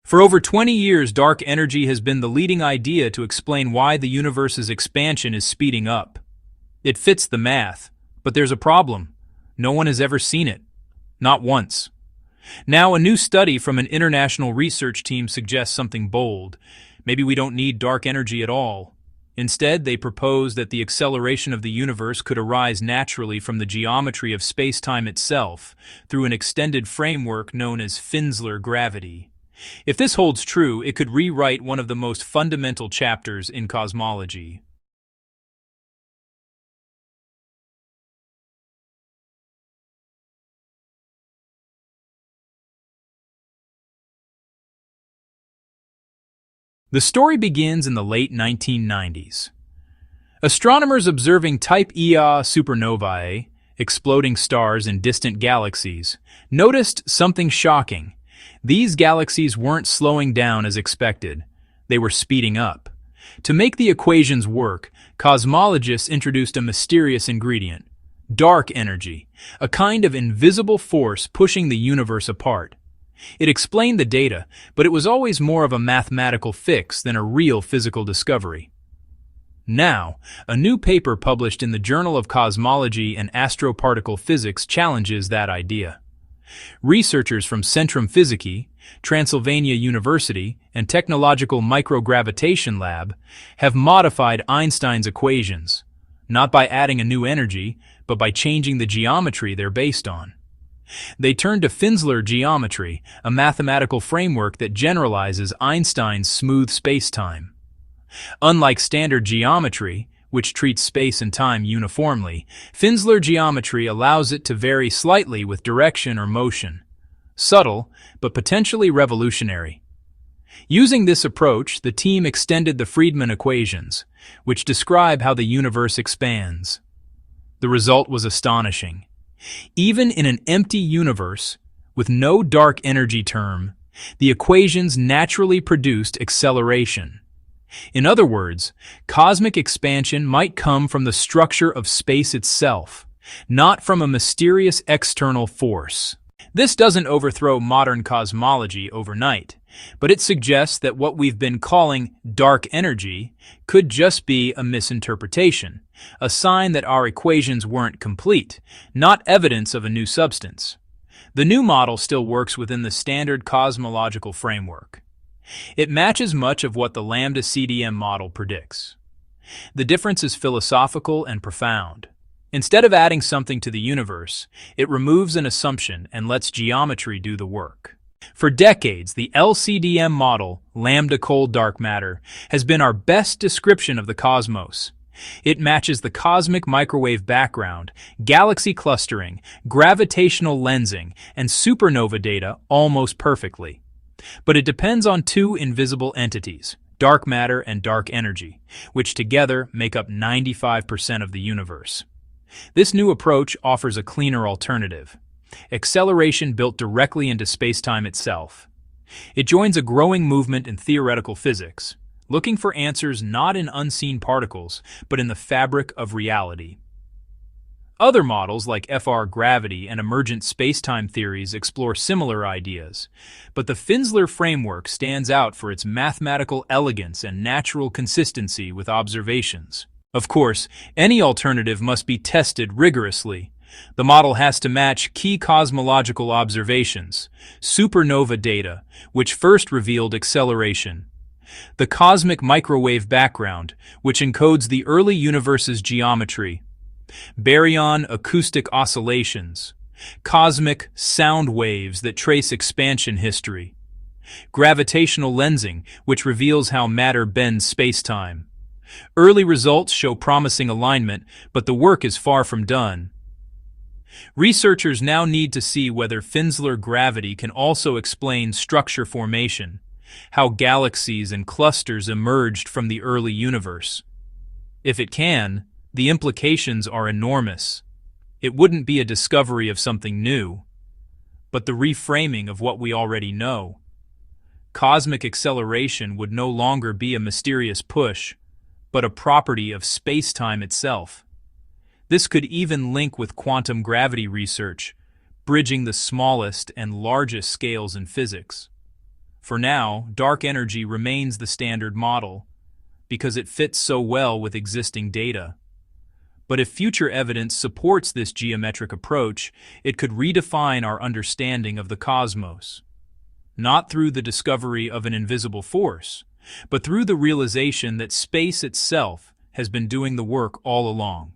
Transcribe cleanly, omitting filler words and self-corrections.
For over 20 years, dark energy has been the leading idea to explain why the universe's expansion is speeding up. It fits the math, but there's a problem. No one has ever seen it. Not once. Now, a new study from an international research team suggests something bold. Maybe we don't need dark energy at all. Instead, they propose that the acceleration of the universe could arise naturally from the geometry of space-time itself, through an extended framework known as Finsler gravity. If this holds true, it could rewrite one of the most fundamental chapters in cosmology. The story begins in the late 1990s. Astronomers observing Type Ia supernovae, exploding stars in distant galaxies, noticed something shocking. These galaxies weren't slowing down as expected. They were speeding up. To make the equations work, cosmologists introduced a mysterious ingredient: dark energy, a kind of invisible force pushing the universe apart. It explained the data, but it was always more of a mathematical fix than a real physical discovery. Now, a new paper published in the Journal of Cosmology and Astroparticle Physics challenges that idea. Researchers from Centrum Physicae, Transylvania University, and Technological Microgravitation Lab have modified Einstein's equations, not by adding a new energy, but by changing the geometry they're based on. They turned to Finsler geometry, a mathematical framework that generalizes Einstein's smooth spacetime. Unlike standard geometry, which treats space and time uniformly, Finsler geometry allows it to vary slightly with direction or motion. Subtle, but potentially revolutionary. Using this approach, the team extended the Friedmann equations, which describe how the universe expands. The result was astonishing. Even in an empty universe, with no dark energy term, the equations naturally produced acceleration. In other words, cosmic expansion might come from the structure of space itself, not from a mysterious external force. This doesn't overthrow modern cosmology overnight, but it suggests that what we've been calling dark energy could just be a misinterpretation, a sign that our equations weren't complete, not evidence of a new substance. The new model still works within the standard cosmological framework. It matches much of what the lambda CDM model predicts. The difference is philosophical and profound. Instead of adding something to the universe, it removes an assumption and lets geometry do the work. For decades, the LCDM model, lambda cold dark matter, has been our best description of the cosmos. It matches the cosmic microwave background, galaxy clustering, gravitational lensing, and supernova data almost perfectly. But it depends on two invisible entities, dark matter and dark energy, which together make up 95% of the universe. This new approach offers a cleaner alternative: acceleration built directly into spacetime itself. It joins a growing movement in theoretical physics, looking for answers not in unseen particles, but in the fabric of reality. Other models like FR gravity and emergent spacetime theories explore similar ideas, but the Finsler framework stands out for its mathematical elegance and natural consistency with observations. Of course, any alternative must be tested rigorously. The model has to match key cosmological observations, supernova data, which first revealed acceleration, the cosmic microwave background, which encodes the early universe's geometry, baryon acoustic oscillations, cosmic sound waves that trace expansion history, gravitational lensing, which reveals how matter bends spacetime. Early results show promising alignment, but the work is far from done. Researchers now need to see whether Finsler gravity can also explain structure formation, how galaxies and clusters emerged from the early universe. If it can, the implications are enormous. It wouldn't be a discovery of something new, but the reframing of what we already know. Cosmic acceleration would no longer be a mysterious push, but a property of spacetime itself. This could even link with quantum gravity research, bridging the smallest and largest scales in physics. For now, dark energy remains the standard model because it fits so well with existing data. But if future evidence supports this geometric approach, it could redefine our understanding of the cosmos. Not through the discovery of an invisible force, but through the realization that space itself has been doing the work all along.